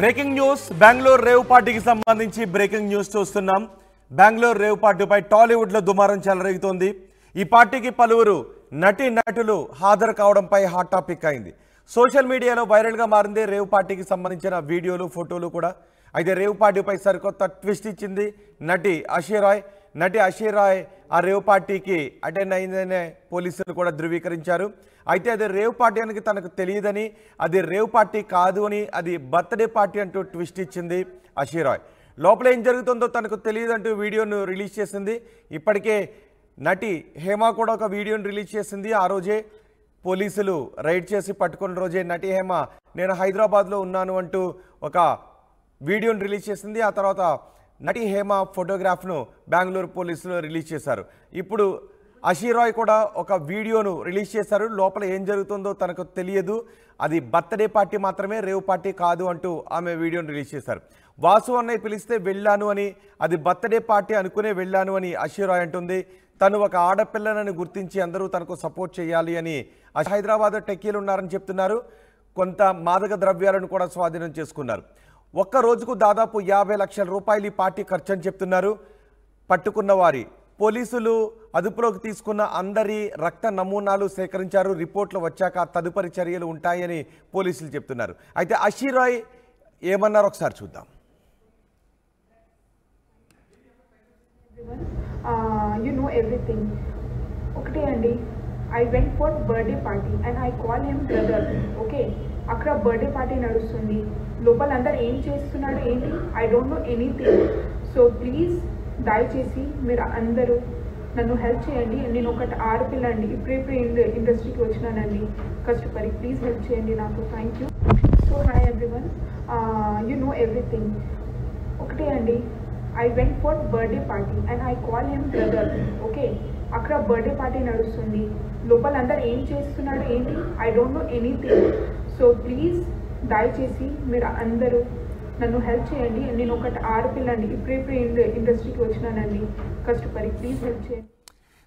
Breaking news Bengaluru rave పార్టీకి సంబంధించి breaking news చూస్తున్నాం. బెంగళూరు రేవ్ పార్టీపై టాలీవుడ్ లో దుమారం చెలరేగుతోంది. ఈ పార్టీకి పలువురు నటులు హాజరు కావడంపై హాట్ టాపిక్ అయింది. సోషల్ మీడియాలో వైరల్ గా మారింది రేవ్ పార్టీకి సంబంధించిన వీడియోలు ఫోటోలు కూడా. అయితే రేవ్ పార్టీపై సరికొత్త ట్విస్ట్ ఇచ్చింది నటి అషీరాయ్. నటి అషీరాయ్ ఆ రేవ్ పార్టీకి అటెండ్ అయిందనే పోలీసులు కూడా ధృవీకరించారు. అయితే అది రేవ్ పార్టీ అని తనకు తెలియదని, అది రేవ్ పార్టీ కాదు అని, అది బర్త్డే పార్టీ అంటూ ట్విస్ట్ ఇచ్చింది అషీరాయ్. లోపల ఏం జరుగుతుందో తనకు తెలియదంటూ వీడియోను రిలీజ్ చేసింది. ఇప్పటికే నటి హేమ కూడా ఒక వీడియోను రిలీజ్ చేసింది. ఆ రోజే పోలీసులు రైడ్ చేసి పట్టుకున్న రోజే నటి హేమ నేను హైదరాబాద్లో ఉన్నాను అంటూ ఒక వీడియోను రిలీజ్ చేసింది. ఆ తర్వాత నటి హేమ ఫోటోగ్రాఫ్ను బెంగళూరు పోలీసులు రిలీజ్ చేశారు. ఇప్పుడు అషీరాయ్ కూడా ఒక వీడియోను రిలీజ్ చేశారు. లోపల ఏం జరుగుతుందో తనకు తెలియదు, అది బర్త్డే పార్టీ మాత్రమే, రేవ్ పార్టీ కాదు అంటూ ఆమె వీడియోను రిలీజ్ చేశారు. వాసు అన్నయ్య పిలిస్తే వెళ్ళాను అని, అది బర్త్డే పార్టీ అనుకునే వెళ్ళాను అని అషీరాయ్ అంటుంది. తను ఒక ఆడపిల్లనని గుర్తించి అందరూ తనకు సపోర్ట్ చేయాలి అని హైదరాబాద్ టెక్కీలు ఉన్నారని చెప్తున్నారు. కొంత మాదక ద్రవ్యాలను కూడా స్వాధీనం చేసుకున్నారు. ఒక్క రోజుకు దాదాపు 50 లక్షల రూపాయలు ఈ పార్టీ ఖర్చు అని చెప్తున్నారు. పట్టుకున్న వారి పోలీసులు అదుపులోకి తీసుకున్న అందరి రక్త నమూనాలు సేకరించారు. రిపోర్ట్లు వచ్చాక తదుపరి చర్యలు ఉంటాయని పోలీసులు చెప్తున్నారు. అయితే అషీరాయ్ ఏమన్నారో ఒకసారి చూద్దాం. You know everything. ఒకటే అండి, I went for birthday party and I call him brother. Okay, అక్కడ బర్త్డే పార్టీ నడుస్తుంది. లోపల అందరు ఏం చేస్తున్నాడు ఏంటి, I don't know anything. So please దయచేసి మీరు అందరూ నన్ను హెల్ప్ చేయండి. నేను ఒకటి ఆడపిల్ల అండి, ఇప్పుడే ఇండస్ట్రీకి వచ్చినానండి కష్టపడి. ప్లీజ్ హెల్ప్ చేయండి నాకు. Thank you. So hi everyone, you know everything. ఒకటే అండి, I went for birthday party and I call him brother. Okay, అక్కడ బర్త్డే పార్టీ నడుస్తుంది. లోపల అందరు ఏం చేస్తున్నాడు ఏంటి, I don't know anything. So please దయచేసి మీరు అందరూ నన్ను హెల్ప్ చేయండి. నేను ఒకటి ఆడపిల్ల అండి, ఇప్పుడే ఇండస్ట్రీకి వచ్చినానండి కష్టపడి. ప్లీజ్ హెల్ప్ చేయండి.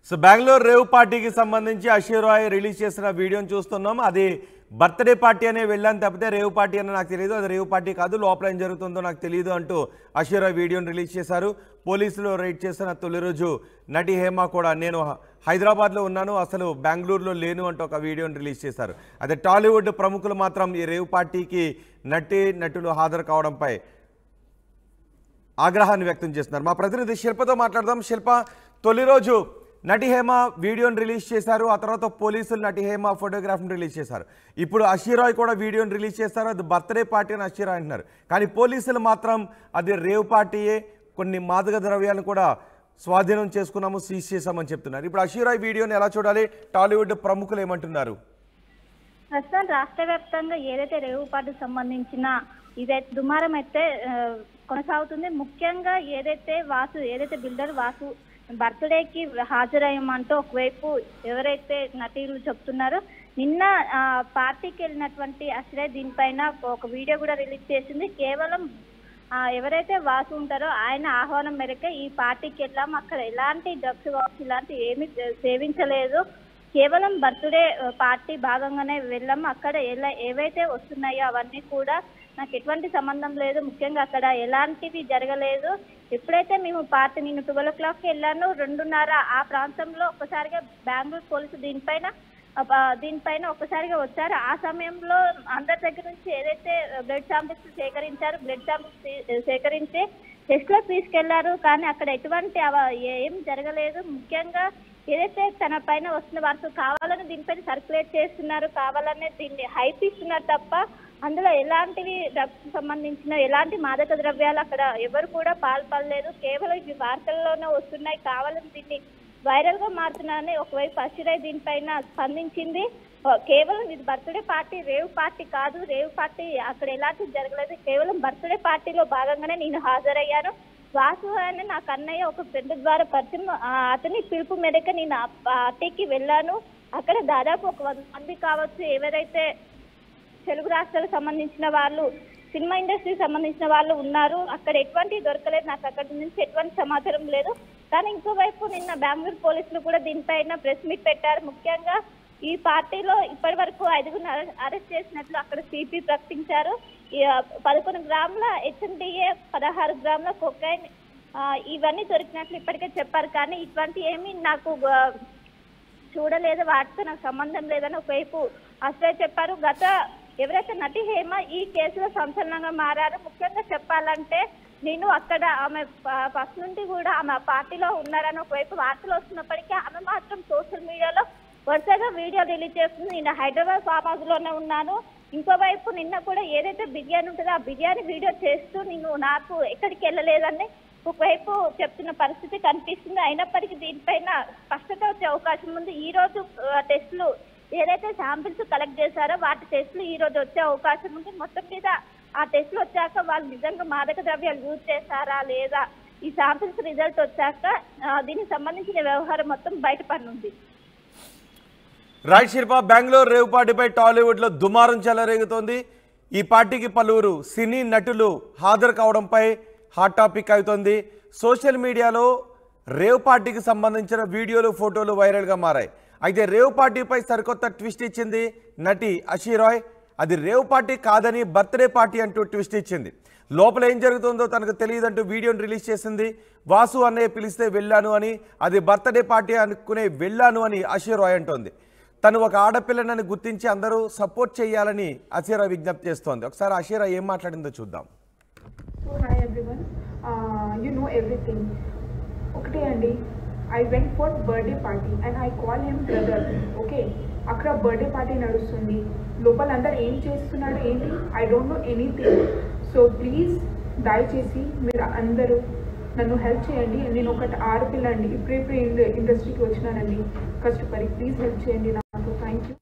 సో బెంగళూరు రేవ్ పార్టీకి సంబంధించి అషీరాయ్ రిలీజ్ చేసిన వీడియోని చూస్తున్నాం. అది బర్త్డే పార్టీ అనే వెళ్ళాను తప్పితే రేవ్ పార్టీ అని నాకు తెలియదు, అది రేవ్ పార్టీ కాదు, లోపల ఏం జరుగుతుందో నాకు తెలియదు అంటూ అషీరాయ్ వీడియోని రిలీజ్ చేశారు. పోలీసులు రైడ్ చేసిన తొలి రోజు నటి హేమ కూడా నేను హైదరాబాద్లో ఉన్నాను, అసలు బెంగళూరులో లేను అంటూ ఒక వీడియోని రిలీజ్ చేశారు. అదే టాలీవుడ్ ప్రముఖులు మాత్రం ఈ రేవ్ పార్టీకి నటులు హాజరు కావడంపై ఆగ్రహాన్ని వ్యక్తం చేస్తున్నారు. మా ప్రతినిధి శిల్పతో మాట్లాడదాం. శిల్ప, తొలి రోజు నటి హేమ వీడియోని రిలీజ్ చేశారు, ఆ తర్వాత పోలీసులు నటి హేమ ఫోటోగ్రాఫ్ని రిలీజ్ చేశారు. ఇప్పుడు అషీరాయ్ కూడా వీడియోని రిలీజ్ చేశారు, అది బర్త్డే పార్టీ అని అషీరాయ్ అంటున్నారు. కానీ పోలీసులు మాత్రం అది రేవ్ పార్టీయే, కొన్ని మాదక ద్రవ్యాలను కూడా స్వాధీనం చేసుకున్నాము, సీజ్ చేశామని చెప్తున్నారు. ఇప్పుడు అషీరాయ్ వీడియోని ఎలా చూడాలి, టాలీవుడ్ ప్రముఖులు ఏమంటున్నారు? ప్రస్తుతం రాష్ట్ర వ్యాప్తంగా ఏదైతే రేవు పార్టీకి సంబంధించిన ఇదైతే దుమారం అయితే కొనసాగుతుంది. ముఖ్యంగా ఏదైతే బిల్డర్ వాసు బర్త్డేకి హాజరయ్యమంటూ ఒకవైపు ఎవరైతే నటీలు చెప్తున్నారో, నిన్న పార్టీకి వెళ్ళినటువంటి అషీరాయ్ దీనిపైన ఒక వీడియో కూడా రిలీజ్ చేసింది. కేవలం ఎవరైతే వాసు ఉంటారో ఆయన ఆహ్వానం మేరకే ఈ పార్టీకి వెళ్ళాం, అక్కడ ఎలాంటి డ్రగ్స్ కావచ్చు ఇలాంటి ఏమీ సేవించలేదు, కేవలం బర్త్డే పార్టీ భాగంగానే వెళ్ళాము, అక్కడ ఏవైతే వస్తున్నాయో అవన్నీ కూడా నాకు ఎటువంటి సంబంధం లేదు, ముఖ్యంగా అక్కడ ఎలాంటివి జరగలేదు. ఎప్పుడైతే మేము పార్టీ నేను 12 o'clockకి వెళ్ళాను, 2:30 ఆ ప్రాంతంలో ఒక్కసారిగా బెంగళూరు పోలీసు దీనిపైన ఒక్కసారిగా వచ్చారు. ఆ సమయంలో అందరి దగ్గర నుంచి ఏదైతే బ్లడ్ శాంపిల్స్ సేకరించారు, బ్లడ్ శాంపిల్స్ సేకరించి టెస్ట్లో తీసుకెళ్లారు. కానీ అక్కడ ఎటువంటి ఏం జరగలేదు. ముఖ్యంగా ఏదైతే తన పైన వస్తున్న వారు కావాలని దీనిపైన సర్క్యులేట్ చేస్తున్నారు, కావాలనే దీన్ని హైప్ ఇస్తున్నారు తప్ప అందులో ఎలాంటివి డ్రగ్స్ సంబంధించిన ఎలాంటి మాదక ద్రవ్యాలు అక్కడ ఎవరు కూడా పాల్పడలేదు. కేవలం ఇవి వార్తల్లోనే వస్తున్నాయి, కావాలని దీన్ని వైరల్ గా మారుతున్నారని ఒకవైపు అషీరాయ్ దీనిపైన స్పందించింది. కేవలం ఇది బర్త్డే పార్టీ, రేవ్ పార్టీ కాదు, రేవ్ పార్టీ అక్కడ ఎలాంటివి జరగలేదు, కేవలం బర్త్డే పార్టీలో భాగంగానే నేను హాజరయ్యాను. వాసు అని నాకు అన్నయ్య ఒక ఫ్రెండ్ ద్వారా పరిచయం, అతని పిలుపు మేరకు నేను ఆ పార్టీకి వెళ్ళాను. అక్కడ దాదాపు ఒక 100 మంది కావచ్చు, ఎవరైతే తెలుగు రాష్ట్రాలకు సంబంధించిన వాళ్ళు, సినిమా ఇండస్ట్రీకి సంబంధించిన వాళ్ళు ఉన్నారు. అక్కడ ఎటువంటి దొరకలేదు, నాకు అక్కడి నుంచి ఎటువంటి సమాచారం లేదు. కానీ ఇంకోవైపు నిన్న బెంగళూరు పోలీసులు కూడా దీనిపైన ప్రెస్ మీట్ పెట్టారు. ముఖ్యంగా ఈ పార్టీలో ఇప్పటి వరకు 5గురిని అరెస్ట్ చేసినట్లు అక్కడ సిపి ప్రకటించారు. 11 గ్రాముల HMDA, 16 గ్రాముల కొకైన్ ఇవన్నీ దొరికినట్లు ఇప్పటికే చెప్పారు. కానీ ఇటువంటి ఏమీ నాకు చూడలేదు, వాటితో నాకు సంబంధం లేదని ఒకవైపు అసలు చెప్పారు. ఎవరైతే నటి హేమ ఈ కేసులో సంచలనంగా మారారో, ముఖ్యంగా చెప్పాలంటే నేను అక్కడ ఆమె ఫస్ట్ నుండి కూడా ఆమె పార్టీలో ఉన్నారని ఒకవైపు వార్తలు వస్తున్నప్పటికీ ఆమె మాత్రం సోషల్ మీడియాలో వరుసగా వీడియో రిలీజ్ చేస్తుంది. నేను హైదరాబాద్ ఫామ్ హౌస్ లోనే ఉన్నాను, ఇంకోవైపు నిన్న కూడా ఏదైతే బిర్యానీ ఉంటుందో ఆ బిర్యానీ వీడియో చేస్తూ నేను నాకు ఎక్కడికి వెళ్ళలేదని ఒకవైపు చెప్తున్న పరిస్థితి కనిపిస్తుంది. అయినప్పటికీ దీనిపైన స్పష్టత వచ్చే అవకాశం ఉంది. ఈ రోజు టెస్టులు ఏదైతే శాంపిల్స్ కలెక్ట్ చేశారో వాటి టెస్టులు ఈ రోజు వచ్చే అవకాశం ఉంది. మొత్తం మీద ఆ టెస్టులు వచ్చాక వాళ్ళు నిజంగా మాదక ద్రవ్యాలు యూజ్ చేశారా లేదా, ఈ శాంపిల్స్ రిజల్ట్ వచ్చాక దీనికి సంబంధించిన వ్యవహారం మొత్తం బయటపడనుంది. రైట్ శిల్ప, బెంగళూరు రేవ్ పార్టీపై టాలీవుడ్ లో దుమారం చెలరేగుతోంది. ఈ పార్టీకి పలువురు సినీ నటులు హాజరు కావడంపై హాట్ టాపిక్ అవుతోంది. సోషల్ మీడియాలో రేవ్ పార్టీకి సంబంధించిన వీడియోలు, ఫోటోలు వైరల్గా మారాయి. అయితే రేవ్ పార్టీపై సరికొత్త ట్విస్ట్ ఇచ్చింది నటి అషీరాయ్. అది రేవ్ పార్టీ కాదని బర్త్డే పార్టీ అంటూ ట్విస్ట్ ఇచ్చింది. లోపల ఏం జరుగుతుందో తనకు తెలియదంటూ వీడియోని రిలీజ్ చేసింది. వాసు అన్నయ్య పిలిస్తే వెళ్ళాను అని, అది బర్త్డే పార్టీ అనుకునే వెళ్ళాను అని అషీరాయ్ అంటోంది. తను ఒక ఆడపిల్లనని గుర్తించి అందరూ సపోర్ట్ చేయాలని అషీరా విజ్ఞప్తి చేస్తోంది. ఒకసారి అషీరా ఏం మాట్లాడిందో చూద్దాం. Hi everyone, you know everything. ఒకటే అండి, I went for birthday party and I call him brother. Okay, అక్కడ బర్త్డే పార్టీ నడుస్తుంది, లోపల అందరు ఏం చేస్తున్నాడు ఏంటి, I don't know anything. So please దయచేసి మీరు అందరూ నన్ను హెల్ప్ చేయండి. నేను ఒకటి ఆడపిల్ల అండి, ఇప్పుడే ఇండస్ట్రీకి వచ్చినానండి కష్టపడి. ప్లీజ్ హెల్ప్ చేయండి నాకు. Thank you.